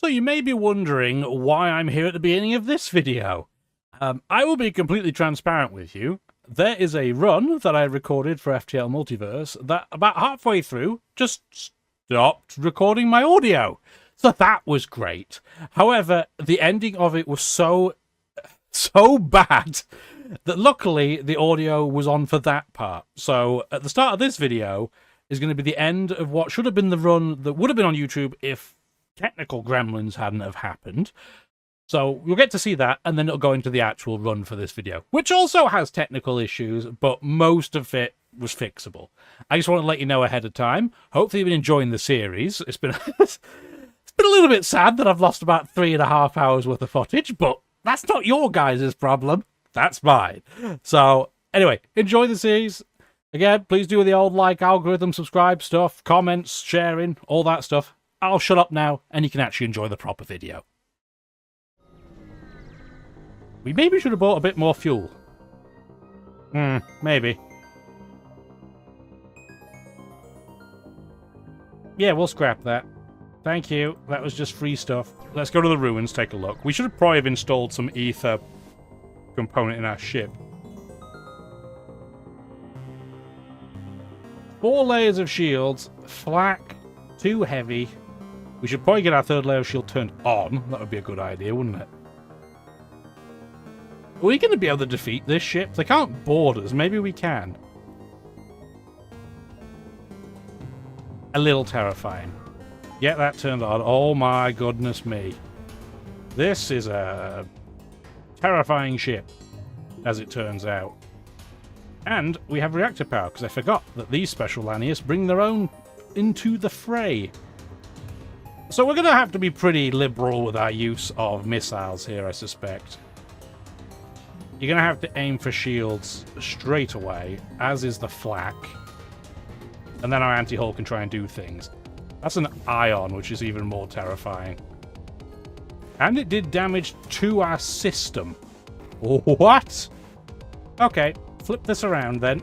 So you may be wondering why I'm here at the beginning of this video. I will be completely transparent with you. There is a run that I recorded for FTL Multiverse that about halfway through just stopped recording my audio. So that was great. However, the ending of it was so bad that luckily the audio was on for that part. So at the start of this video is going to be the end of what should have been the run that would have been on YouTube if technical gremlins hadn't have happened. So you'll get to see that, and then it'll go into the actual run for this video, which also has technical issues, but most of it was fixable. I just want to let you know ahead of time. Hopefully you've been enjoying the series. It's been it's been a little bit sad that I've lost about 3.5 hours worth of footage, but that's not your guys' problem. That's mine. So anyway, enjoy the series. Again, please do the old like, algorithm, subscribe stuff, comments, sharing, all that stuff. I'll shut up now, and you can actually enjoy the proper video. We maybe should have bought a bit more fuel. Maybe. Yeah, we'll scrap that. Thank you. That was just free stuff. Let's go to the ruins, take a look. We should have probably have installed some ether component in our ship. 4 layers of shields. Flak. Too heavy. We should probably get our 3rd layer of shield turned on. That would be a good idea, wouldn't it? Are we going to be able to defeat this ship? They can't board us. Maybe we can. A little terrifying. Get that turned on. Oh my goodness me. This is a terrifying ship, as it turns out. And we have reactor power, because I forgot that these special Lanius bring their own into the fray. So we're going to have to be pretty liberal with our use of missiles here, I suspect. You're going to have to aim for shields straight away, as is the flak. And then our anti-hull can try and do things. That's an ion, which is even more terrifying. And it did damage to our system. What? Okay, flip this around then.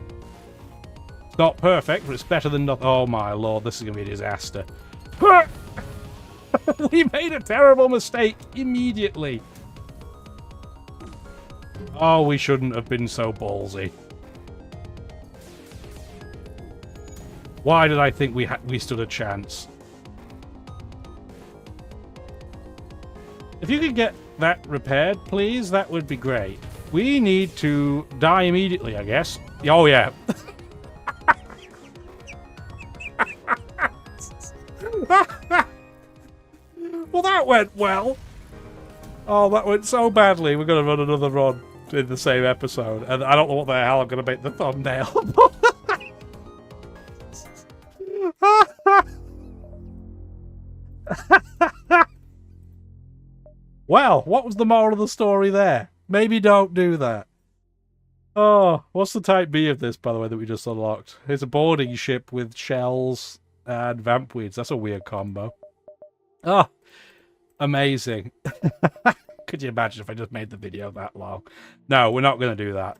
It's not perfect, but it's better than nothing. Oh my lord, this is going to be a disaster. We made a terrible mistake immediately. Oh, we shouldn't have been so ballsy. Why did I think we stood a chance? If you could get that repaired, please, that would be great. We need to die immediately, I guess. Oh, yeah. Well, that went well. Oh, that went so badly. We're going to run another run in the same episode. And I don't know what the hell I'm going to make the thumbnail. Well, what was the moral of the story there? Maybe don't do that. Oh, what's the type B of this, by the way, that we just unlocked? It's a boarding ship with shells and vampweeds. That's a weird combo. Oh, amazing. Could you imagine if I just made the video that long? No, we're not going to do that.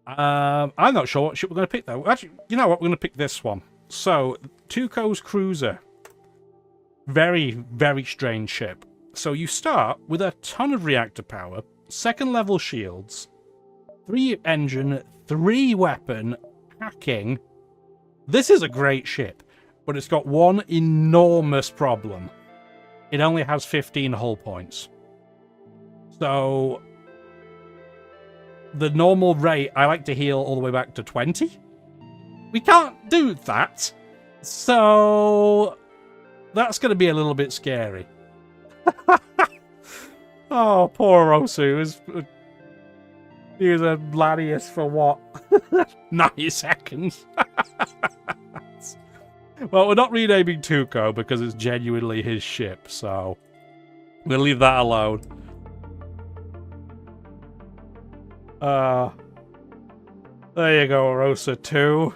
I'm not sure what ship we're going to pick, though. Actually, you know what? We're going to pick this one. So, Tuco's Cruiser. Very, very strange ship. So you start with a ton of reactor power, 2nd level shields, 3 engine, 3 weapon, hacking. This is a great ship, but it's got one enormous problem. It only has 15 hull points. So the normal rate, I like to heal all the way back to 20. We can't do that. So that's going to be a little bit scary. Oh, poor Osu. He was a Lanius for what? 90 seconds. Well, we're not renaming Tuco because it's genuinely his ship, so we'll leave that alone. There you go, Rosa 2.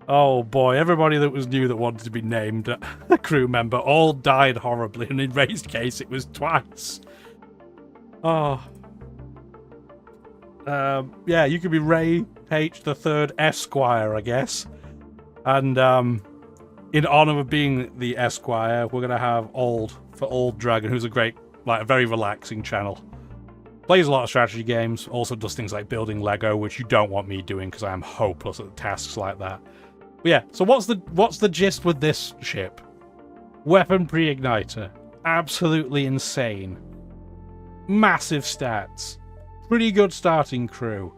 Oh boy, everybody that was new that wanted to be named a crew member all died horribly, and in Ray's case it was twice. Oh. Yeah, you could be Ray H. the Third Esquire, I guess. And in honor of being the Esquire, we're gonna have Old for Old Dragon, who's a great, like, a very relaxing channel. Plays a lot of strategy games, also does things like building Lego, which you don't want me doing because I am hopeless at tasks like that. But yeah, so what's the gist with this ship? Weapon pre-igniter. Absolutely insane. Massive stats. Pretty good starting crew.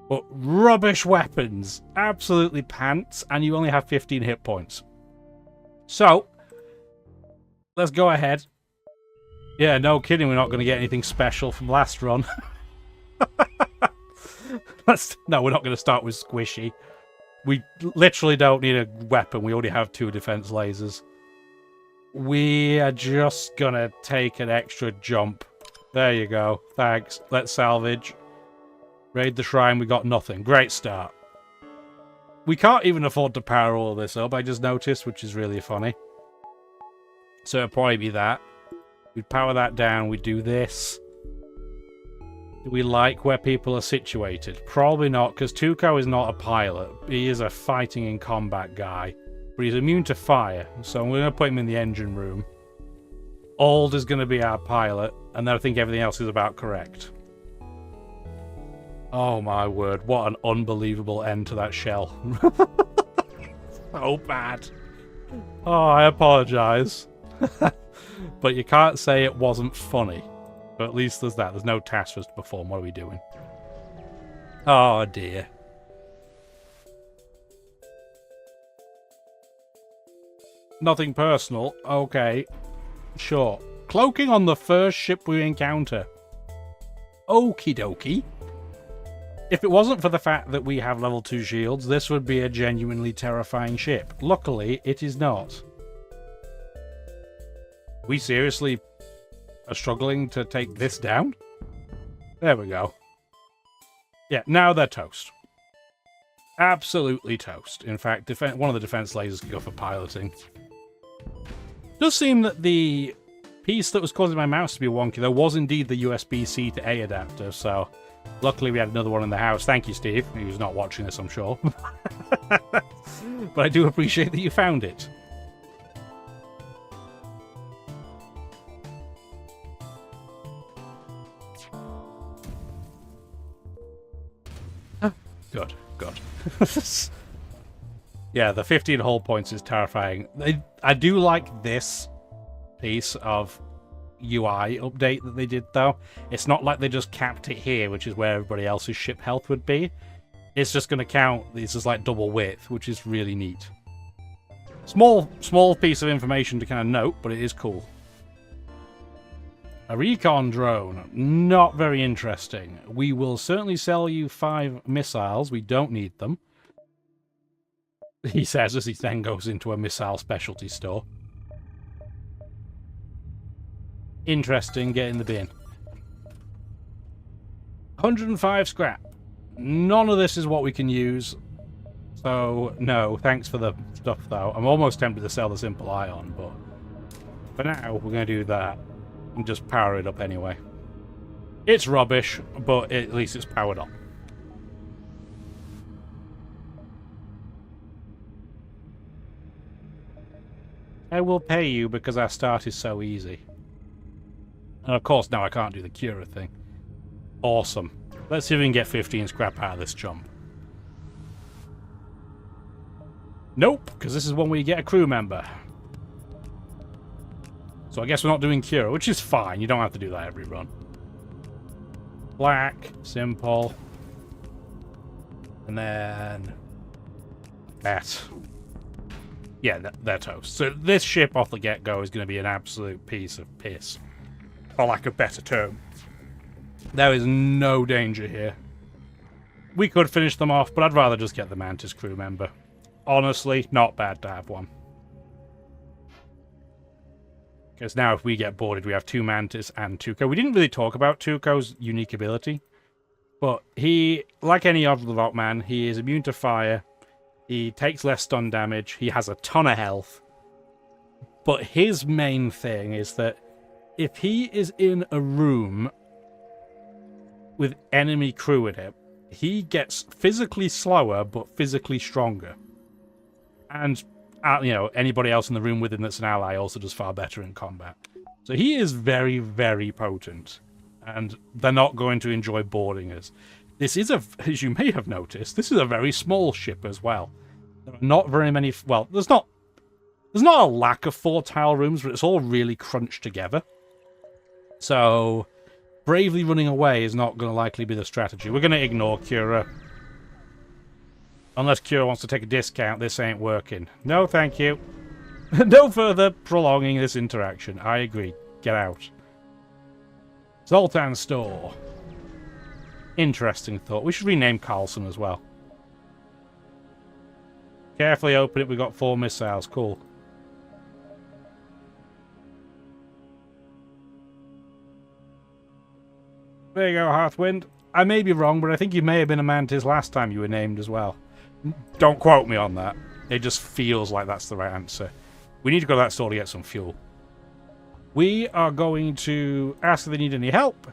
But rubbish weapons. Absolutely pants, and you only have 15 hit points. So, let's go ahead. Yeah, no kidding, we're not going to get anything special from last run. No, we're not going to start with Squishy. We literally don't need a weapon. We already have 2 defense lasers. We are just going to take an extra jump. There you go. Thanks. Let's salvage. Raid the shrine. We got nothing. Great start. We can't even afford to power all this up, I just noticed, which is really funny. So it'll probably be that. We'd power that down, we'd do this. Do we like where people are situated? Probably not, because Tuco is not a pilot. He is a fighting in combat guy. But he's immune to fire, so we're going to put him in the engine room. Ald is going to be our pilot, and then I think everything else is about correct. Oh my word, what an unbelievable end to that shell. So bad. Oh, I apologise. But you can't say it wasn't funny. But at least there's that. There's no task for us to perform. What are we doing? Oh dear. Nothing personal. Okay. Sure. Cloaking on the first ship we encounter. Okie dokie. If it wasn't for the fact that we have level 2 shields, this would be a genuinely terrifying ship. Luckily, it is not. We seriously are struggling to take this down? There we go. Yeah, now they're toast. Absolutely toast. In fact, one of the defense lasers can go for piloting. It does seem that the piece that was causing my mouse to be wonky, there was indeed the USB-C to A adapter, so luckily we had another one in the house. Thank you, Steve, who's not watching this, I'm sure. But I do appreciate that you found it. Good, good. Yeah, the 15 hull points is terrifying. I do like this piece of UI update that they did, though. It's not like they just capped it here, which is where everybody else's ship health would be. It's just going to count this as like double width, which is really neat. Small piece of information to kind of note, but it is cool. A recon drone. Not very interesting. We will certainly sell you 5 missiles. We don't need them. He says as he then goes into a missile specialty store. Interesting, get in the bin. 105 scrap. None of this is what we can use. So, no, thanks for the stuff, though. I'm almost tempted to sell the simple ion, but for now, we're going to do that. And just power it up anyway. It's rubbish, but at least it's powered up. I will pay you because our start is so easy. And of course, now I can't do the C.U.R.A thing. Awesome. Let's see if we can get 15 scrap out of this jump. Nope, because this is one where you get a crew member. So I guess we're not doing C.U.R.A, which is fine. You don't have to do that every run. Black, simple. And then that. Yeah, they're toast. So this ship off the get-go is going to be an absolute piece of piss. For lack of better term. There is no danger here. We could finish them off, but I'd rather just get the Mantis crew member. Honestly, not bad to have one. Because now if we get boarded, we have 2 Mantis and Tuco. We didn't really talk about Tuco's unique ability. But he, like any other Vault man, he is immune to fire. He takes less stun damage. He has a ton of health. But his main thing is that if he is in a room with enemy crew in it, he gets physically slower, but physically stronger. And you know, anybody else in the room with him that's an ally also does far better in combat. So he is very, very potent, and they're not going to enjoy boarding us. This is as you may have noticed, this is a very small ship as well. There are not very many, well, there's not a lack of 4-tile rooms, but it's all really crunched together. So bravely running away is not going to likely be the strategy. We're going to ignore C.U.R.A. Unless C.U.R.A. wants to take a discount, this ain't working. No, thank you. No further prolonging this interaction. I agree. Get out. Zoltan store. Interesting thought. We should rename Carlson as well. Carefully open it. We got 4 missiles. Cool. There you go, Hearthwind. I may be wrong, but I think you may have been a Mantis last time you were named as well. Don't quote me on that. It just feels like that's the right answer. We need to go to that store to get some fuel. We are going to ask if they need any help,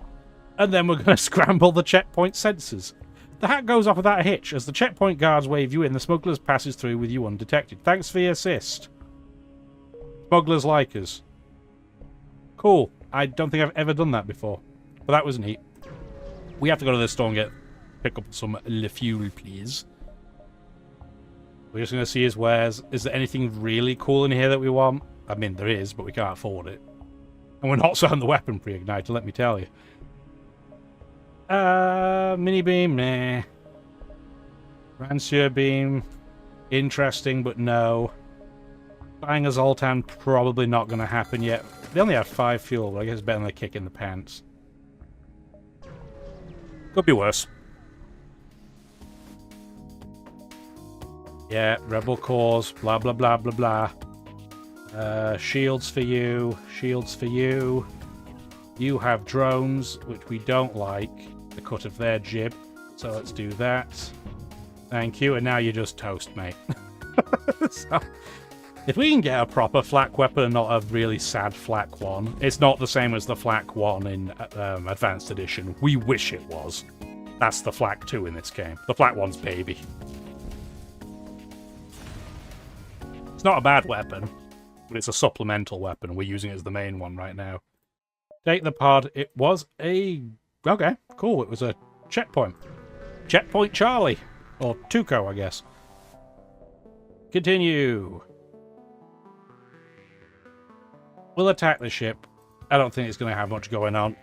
and then we're going to scramble the checkpoint sensors. The hat goes off without a hitch. As the checkpoint guards wave you in, the smugglers passes through with you undetected. Thanks for your assist. Smugglers like us. Cool. I don't think I've ever done that before, but that was neat. We have to go to this store and pick up some Le Fuel, please. We're just going to see his wares. Is there anything really cool in here that we want? I mean, there is, but we can't afford it. And we're not selling the weapon pre-igniter, let me tell you. Mini beam, nah. Rancier beam, interesting, but no. Buying a Zoltan, probably not going to happen yet. They only have 5 fuel, but I guess it's better than a kick in the pants. Could be worse. Yeah, rebel cores, blah, blah, blah, blah, blah. Shields for you, shields for you. You have drones, which we don't like. The cut of their jib. So let's do that. Thank you, and now you're just toast, mate. So, if we can get a proper flak weapon and not a really sad flak one, it's not the same as the flak one in Advanced Edition. We wish it was. That's the flak 2 in this game. The flak one's baby. It's not a bad weapon, but it's a supplemental weapon. We're using it as the main one right now. Take the pod. It was a... Okay, cool. It was a checkpoint. Checkpoint Charlie. Or Tuco, I guess. Continue. We'll attack the ship. I don't think it's going to have much going on.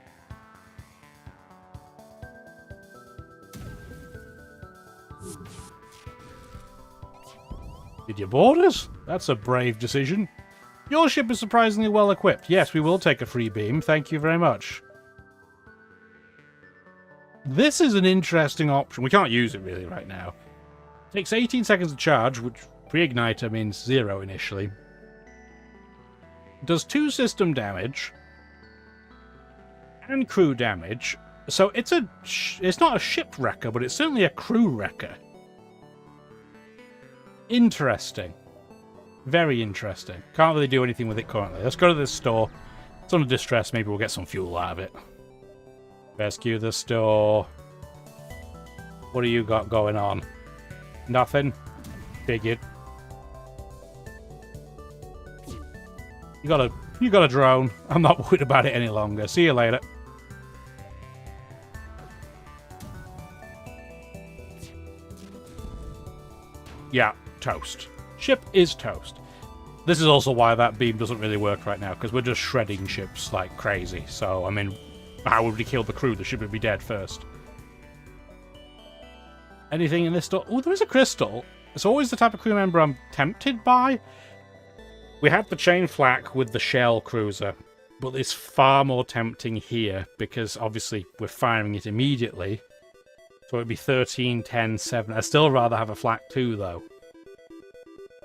Did you board us? That's a brave decision. Your ship is surprisingly well equipped. Yes, we will take a free beam. Thank you very much. This is an interesting option. We can't use it really right now. It takes 18 seconds to charge, which pre-igniter means 0 initially. Does 2 system damage and crew damage. So it's not a ship wrecker, but it's certainly a crew wrecker. Interesting. Very interesting. Can't really do anything with it currently. Let's go to this store. It's under distress. Maybe we'll get some fuel out of it. Rescue the store. What do you got going on? Nothing? Figured. You got a drone. I'm not worried about it any longer. See you later. Yeah, toast. Ship is toast. This is also why that beam doesn't really work right now, because we're just shredding ships like crazy. So, I mean, how would we kill the crew? The ship would be dead first. Anything in this store? Oh, there is a crystal. It's always the type of crew member I'm tempted by. We had the chain flak with the shell cruiser, but it's far more tempting here, because obviously we're firing it immediately. So it'd be 13, 10, 7. I'd still rather have a flak 2, though.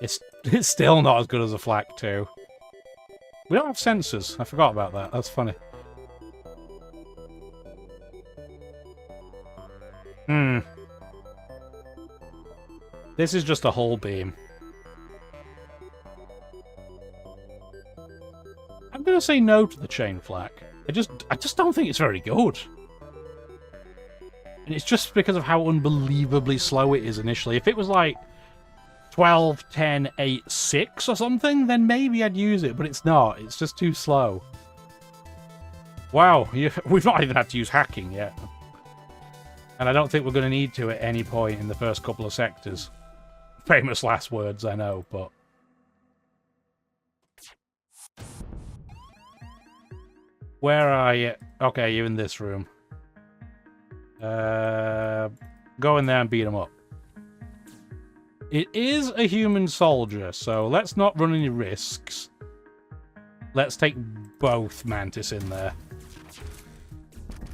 It's still not as good as a flak 2. We don't have sensors. I forgot about that. That's funny. This is just a hull beam. I'm going to say no to the chain flak. I just don't think it's very good. And it's just because of how unbelievably slow it is initially. If it was like 12, 10, 8, 6 or something, then maybe I'd use it, but it's not. It's just too slow. Wow, we've not even had to use hacking yet. And I don't think we're going to need to at any point in the first couple of sectors. Famous last words, I know, but... Where are you? Okay, you're in this room. Go in there and beat him up. It is a human soldier, so let's not run any risks. Let's take both Mantis in there.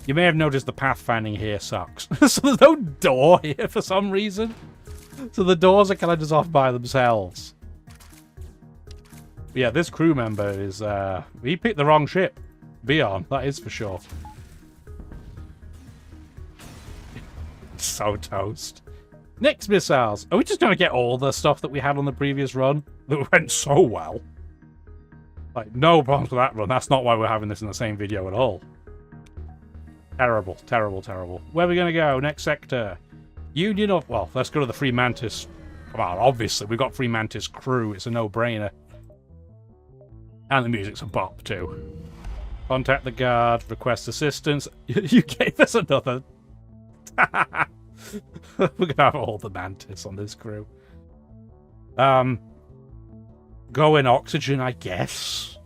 You may have noticed the pathfinding here sucks. So there's no door here for some reason. So the doors are kind of just off by themselves. But yeah, this crew member is... he picked the wrong ship. Be on, that is for sure. So toast. Next missiles. Are we just going to get all the stuff that we had on the previous run? That went so well. Like, no problems with that run. That's not why we're having this in the same video at all. Terrible, terrible, terrible. Where are we going to go? Next sector. Union of... Well, let's go to the Free Mantis. Come on, obviously. We've got Free Mantis crew. It's a no-brainer. And the music's a bop, too. Contact the guard. Request assistance. You gave us another... We're going to have all the Mantis on this crew. Go in oxygen, I guess.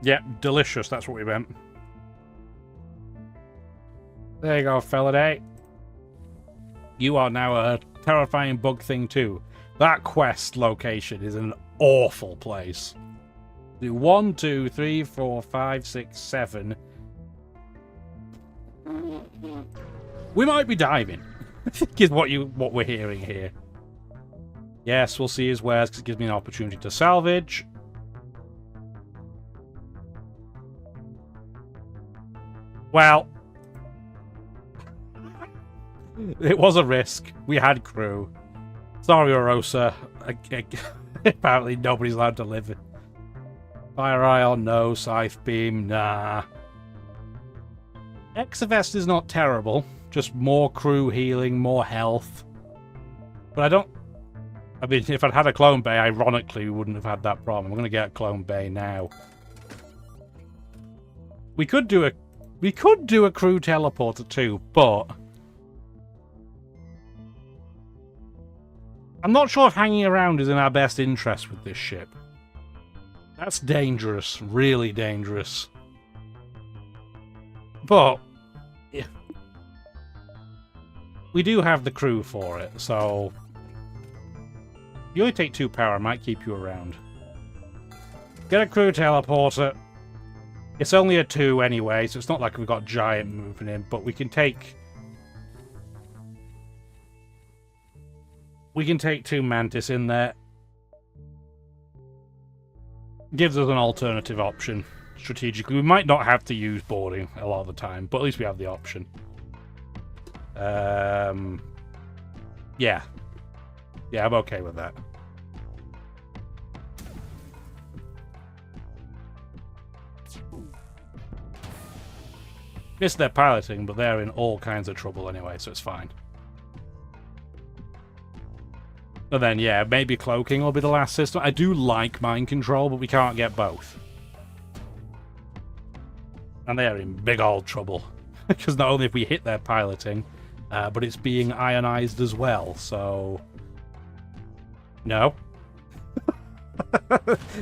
Yeah, delicious, that's what we meant. There you go, Faraday. You are now a terrifying bug thing too. That quest location is an awful place. Do 1, 2, 3, 4, 5, 6, 7. We might be diving. Is what we're hearing here. Yes, we'll see his wares because it gives me an opportunity to salvage. Well, it was a risk. We had crew. Sorry, Orosa. Apparently nobody's allowed to live. Fire ion, no. Scythe beam, nah. Exavest is not terrible. Just more crew healing, more health. But I don't... I mean, if I'd had a clone bay, ironically, we wouldn't have had that problem. I'm going to get a clone bay now. We could do a crew teleporter too, but... I'm not sure if hanging around is in our best interest with this ship. That's dangerous. Really dangerous. But... yeah. We do have the crew for it, so... You only take 2 power, I might keep you around. Get a crew teleporter. It's only a 2 anyway, so it's not like we've got giant moving in, but we can take... We can take 2 Mantis in there. Gives us an alternative option, strategically. We might not have to use boarding a lot of the time, but at least we have the option. Yeah. Yeah, I'm okay with that. Missed their piloting, but they're in all kinds of trouble anyway, so it's fine. And then, yeah, maybe cloaking will be the last system. I do like mind control, but we can't get both. And they're in big old trouble. Because not only have we hit their piloting, but it's being ionized as well, so... No.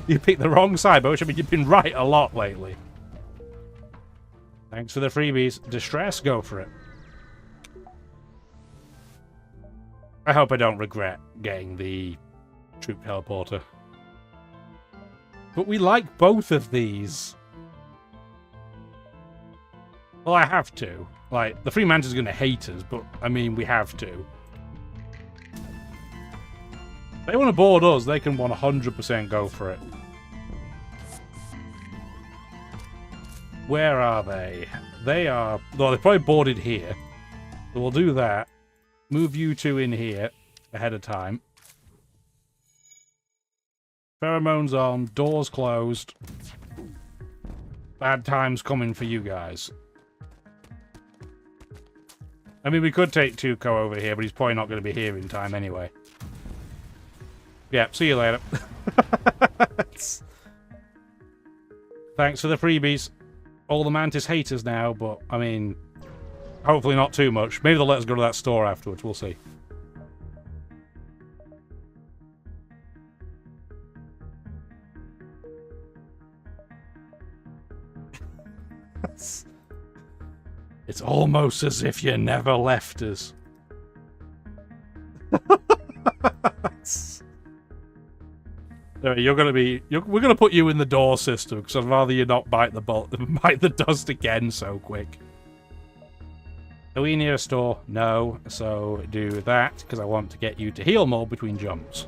You picked the wrong side, but which I mean, you've been right a lot lately. Thanks for the freebies. Distress, go for it. I hope I don't regret getting the troop teleporter. But we like both of these. Well, I have to. Like, the Free Mantis is going to hate us, but, I mean, we have to. If they want to board us, they can 100% go for it. Where are they? They are... Well, they're probably boarded here. So we'll do that. Move you 2 in here ahead of time. Pheromones on, doors closed. Bad times coming for you guys. I mean, we could take Tuco over here, but he's probably not going to be here in time anyway. Yeah, see you later. Thanks for the freebies. All the Mantis haters now, but, I mean, hopefully not too much. Maybe they'll let us go to that store afterwards. We'll see. It's almost as if you never left us. You're gonna be. We're gonna put you in the door system because I'd rather you not bite the bolt than bite the dust again so quick. Are we near a store? No. So do that because I want to get you to heal more between jumps.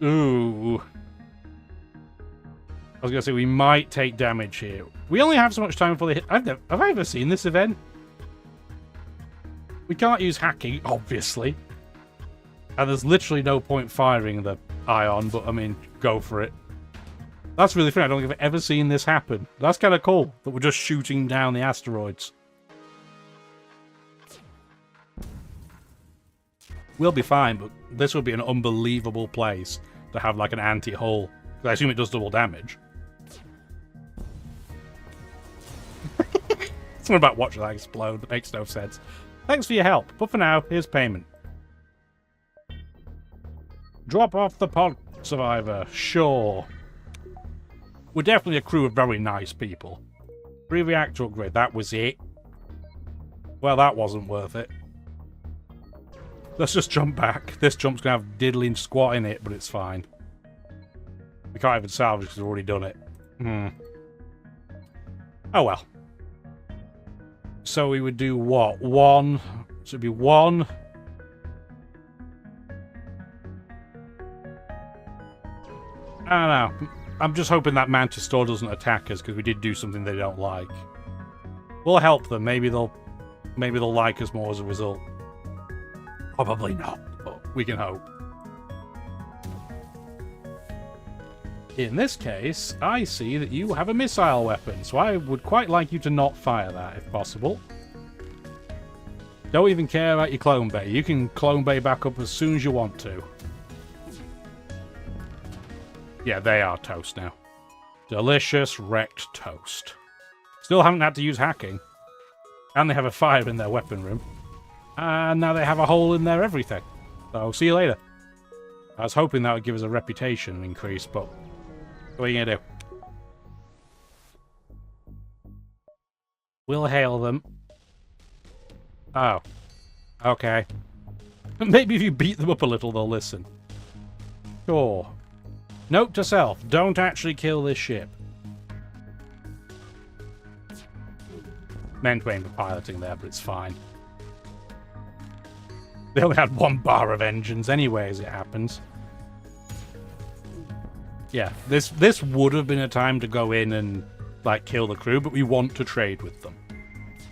Ooh. I was going to say, we might take damage here. We only have so much time before they hit. Have I ever seen this event? We can't use hacking, obviously. And there's literally no point firing the ion, but, I mean, go for it. That's really funny. I don't think I've ever seen this happen. That's kind of cool, that we're just shooting down the asteroids. We'll be fine, but this would be an unbelievable place to have, like, an anti-hull. I assume it does double damage. Something about watching that explode that makes no sense. Thanks for your help, but for now, here's payment. Drop off the pod survivor. Sure. We're definitely a crew of very nice people. Free reactor upgrade, that was it. Well, that wasn't worth it. Let's just jump back. This jump's gonna have diddling squat in it, but it's fine. We can't even salvage because we've already done it. Oh well. So we would do what? One. So it'd be one. I don't know. I'm just hoping that Mantis store doesn't attack us because we did do something they don't like. We'll help them. Maybe they'll like us more as a result. Probably not, but we can hope. In this case, I see that you have a missile weapon, so I would quite like you to not fire that, if possible. Don't even care about your clone bay. You can clone bay back up as soon as you want to. Yeah, they are toast now. Delicious wrecked toast. Still haven't had to use hacking. And they have a fire in their weapon room. And now they have a hole in their everything. So, see you later. I was hoping that would give us a reputation increase, but... what are you gonna do? We'll hail them. Oh. Okay. Maybe if you beat them up a little, they'll listen. Sure. Note to self, don't actually kill this ship. Meant to aim for piloting there, but it's fine. They only had one bar of engines anyway, as it happens. Yeah, this would have been a time to go in and, like, kill the crew, but we want to trade with them.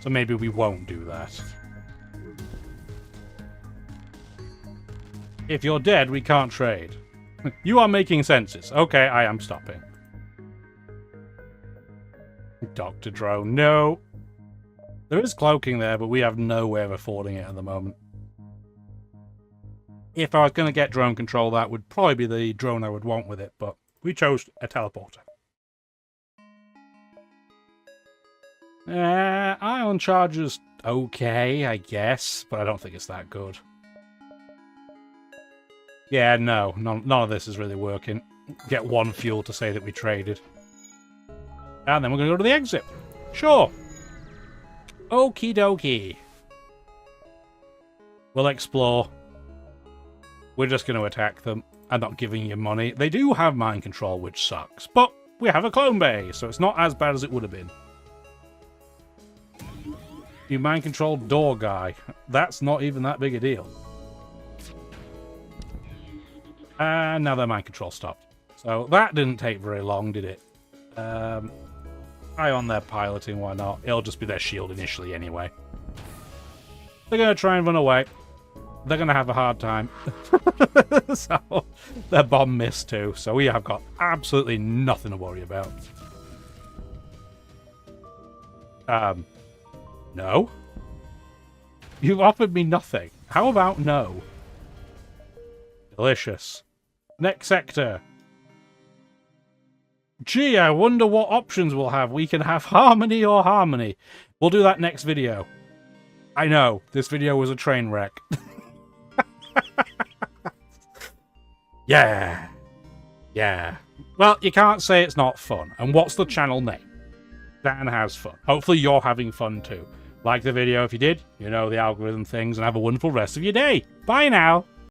So maybe we won't do that. If you're dead, we can't trade. You are making senses. Okay, I am stopping. Dr. Drone, no. There is cloaking there, but we have no way of affording it at the moment. If I was going to get drone control, that would probably be the drone I would want with it, but we chose a teleporter. Ion charger's okay, I guess, but I don't think it's that good. Yeah, no, none of this is really working. Get one fuel to say that we traded. And then we're going to go to the exit. Sure. Okie dokie. We'll explore. We're just going to attack them. I'm not giving you money. They do have mind control, which sucks. But we have a clone bay, so it's not as bad as it would have been. You mind control door guy. That's not even that big a deal. And now their mind control stopped. So that didn't take very long, did it? Eye on their piloting, why not? It'll just be their shield initially anyway. They're going to try and run away. They're going to have a hard time. So, their bomb missed too. So we have got absolutely nothing to worry about. No. You've offered me nothing. How about no? Delicious. Next sector. Gee, I wonder what options we'll have. We can have harmony or harmony. We'll do that next video. I know, this video was a train wreck. Yeah. Yeah. Well, you can't say it's not fun. And what's the channel name? Dan Has Fun. Hopefully you're having fun too. Like the video if you did, you know the algorithm things, and have a wonderful rest of your day. Bye now.